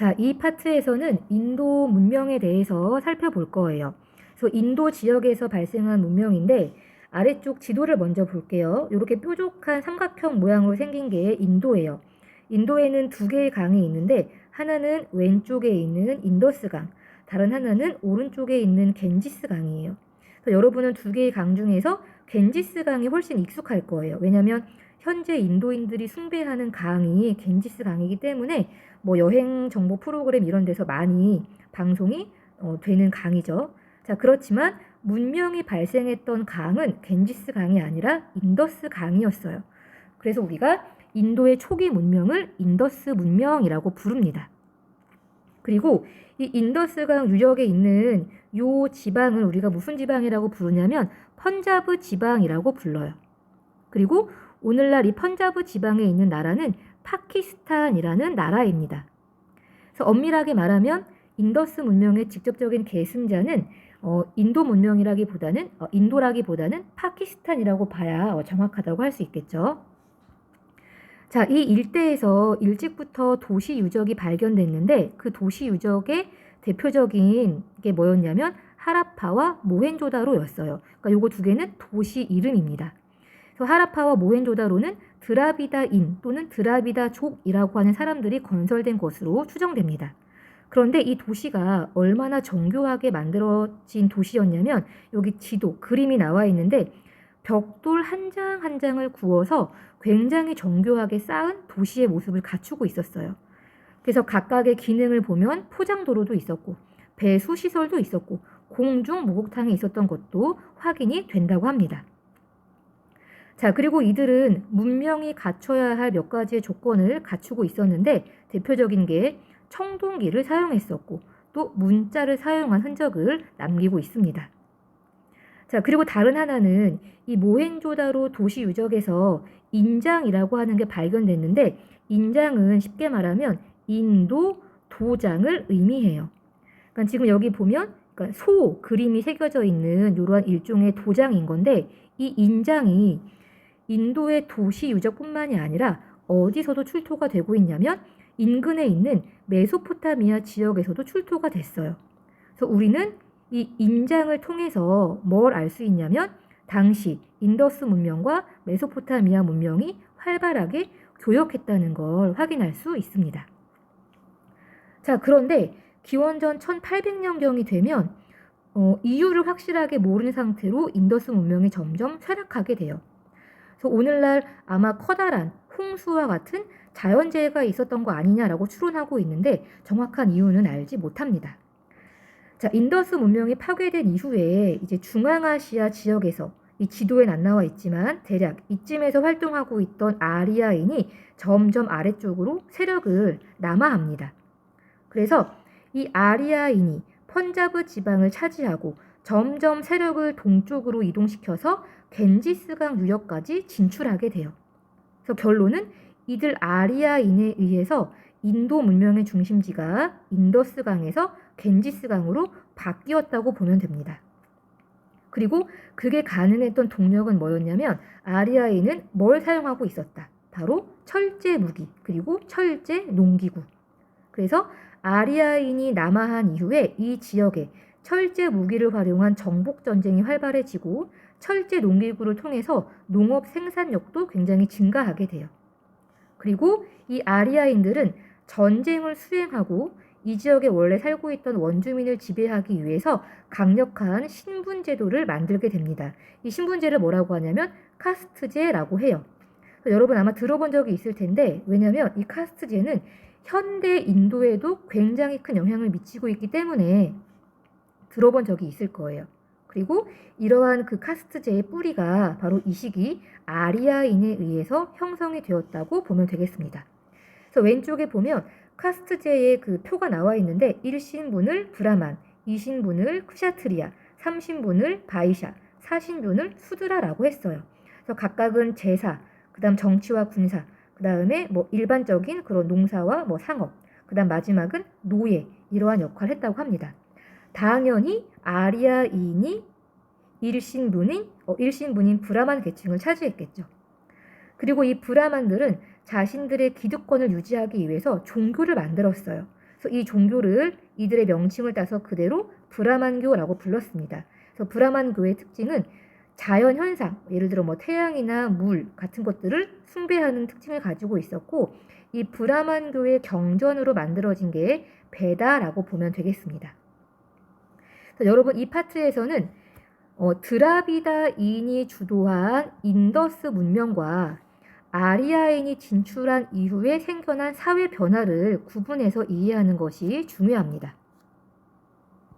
자, 이 파트에서는 인도 문명에 대해서 살펴볼 거예요. 그래서 인도 지역에서 발생한 문명인데 아래쪽 지도를 먼저 볼게요. 이렇게 뾰족한 삼각형 모양으로 생긴 게 인도예요. 인도에는 두 개의 강이 있는데 하나는 왼쪽에 있는 인더스강, 다른 하나는 오른쪽에 있는 겐지스강이에요. 그래서 여러분은 두 개의 강 중에서 겐지스강이 훨씬 익숙할 거예요. 왜냐하면 현재 인도인들이 숭배하는 강이 겐지스강이기 때문에 뭐 여행 정보 프로그램 이런 데서 많이 방송이 되는 강이죠. 자, 그렇지만 문명이 발생했던 강은 겐지스 강이 아니라 인더스 강이었어요. 그래서 우리가 인도의 초기 문명을 인더스 문명이라고 부릅니다. 그리고 이 인더스강 유역에 있는 요 지방을 우리가 무슨 지방이라고 부르냐면 펀자브 지방이라고 불러요. 그리고 오늘날 이 펀자브 지방에 있는 나라는 파키스탄이라는 나라입니다. 그래서 엄밀하게 말하면 인더스 문명의 직접적인 계승자는 인도 문명이라기보다는 인도라기보다는 파키스탄이라고 봐야 정확하다고 할 수 있겠죠. 자, 이 일대에서 일찍부터 도시 유적이 발견됐는데 그 도시 유적의 대표적인 게 뭐였냐면 하라파와 모헨조다로였어요. 그러니까 요거 두 개는 도시 이름입니다. 그래서 하라파와 모헨조다로는 드라비다인 또는 드라비다족이라고 하는 사람들이 건설된 것으로 추정됩니다. 그런데 이 도시가 얼마나 정교하게 만들어진 도시였냐면 여기 지도, 그림이 나와 있는데 벽돌 한 장 한 장을 구워서 굉장히 정교하게 쌓은 도시의 모습을 갖추고 있었어요. 그래서 각각의 기능을 보면 포장도로도 있었고 배수시설도 있었고 공중 목욕탕이 있었던 것도 확인이 된다고 합니다. 자, 그리고 이들은 문명이 갖춰야 할 몇 가지의 조건을 갖추고 있었는데 대표적인 게 청동기를 사용했었고 또 문자를 사용한 흔적을 남기고 있습니다. 자, 그리고 다른 하나는 이 모헨조다로 도시 유적에서 인장이라고 하는 게 발견됐는데 인장은 쉽게 말하면 인도 도장을 의미해요. 그러니까 지금 여기 보면 그러니까 소 그림이 새겨져 있는 이러한 일종의 도장인 건데 이 인장이 인도의 도시 유적뿐만이 아니라 어디서도 출토가 되고 있냐면 인근에 있는 메소포타미아 지역에서도 출토가 됐어요. 그래서 우리는 이 인장을 통해서 뭘 알 수 있냐면 당시 인더스 문명과 메소포타미아 문명이 활발하게 교역했다는 걸 확인할 수 있습니다. 자, 그런데 기원전 1800년경이 되면 이유를 확실하게 모르는 상태로 인더스 문명이 점점 쇠락하게 돼요. 그래서 오늘날 아마 커다란 홍수와 같은 자연재해가 있었던 거 아니냐라고 추론하고 있는데 정확한 이유는 알지 못합니다. 자, 인더스 문명이 파괴된 이후에 이제 중앙아시아 지역에서 이 지도엔 안 나와 있지만 대략 이쯤에서 활동하고 있던 아리아인이 점점 아래쪽으로 세력을 남하합니다. 그래서 이 아리아인이 펀자브 지방을 차지하고 점점 세력을 동쪽으로 이동시켜서 겐지스강 유역까지 진출하게 돼요. 그래서 결론은 이들 아리아인에 의해서 인도 문명의 중심지가 인더스강에서 겐지스강으로 바뀌었다고 보면 됩니다. 그리고 그게 가능했던 동력은 뭐였냐면 아리아인은 뭘 사용하고 있었다. 바로 철제 무기 그리고 철제 농기구. 그래서 아리아인이 남하한 이후에 이 지역에 철제 무기를 활용한 정복 전쟁이 활발해지고 철제 농기구를 통해서 농업 생산력도 굉장히 증가하게 돼요. 그리고 이 아리아인들은 전쟁을 수행하고 이 지역에 원래 살고 있던 원주민을 지배하기 위해서 강력한 신분제도를 만들게 됩니다. 이 신분제를 뭐라고 하냐면 카스트제라고 해요. 여러분 아마 들어본 적이 있을 텐데 왜냐하면 이 카스트제는 현대 인도에도 굉장히 큰 영향을 미치고 있기 때문에 들어본 적이 있을 거예요. 그리고 이러한 그 카스트제의 뿌리가 바로 이 시기 아리아인에 의해서 형성이 되었다고 보면 되겠습니다. 그래서 왼쪽에 보면 카스트제의 그 표가 나와 있는데 1신분을 브라만, 2신분을 크샤트리아, 3신분을 바이샤, 4신분을 수드라라고 했어요. 그래서 각각은 제사, 그다음 정치와 군사, 그다음에 뭐 일반적인 그런 농사와 뭐 상업, 그다음 마지막은 노예 이러한 역할을 했다고 합니다. 당연히 아리아인이 일신분인 브라만 계층을 차지했겠죠. 그리고 이 브라만들은 자신들의 기득권을 유지하기 위해서 종교를 만들었어요. 그래서 이 종교를 이들의 명칭을 따서 그대로 브라만교라고 불렀습니다. 그래서 브라만교의 특징은 자연 현상, 예를 들어 뭐 태양이나 물 같은 것들을 숭배하는 특징을 가지고 있었고, 이 브라만교의 경전으로 만들어진 게 베다라고 보면 되겠습니다. 여러분, 이 파트에서는 드라비다인이 주도한 인더스 문명과 아리아인이 진출한 이후에 생겨난 사회 변화를 구분해서 이해하는 것이 중요합니다.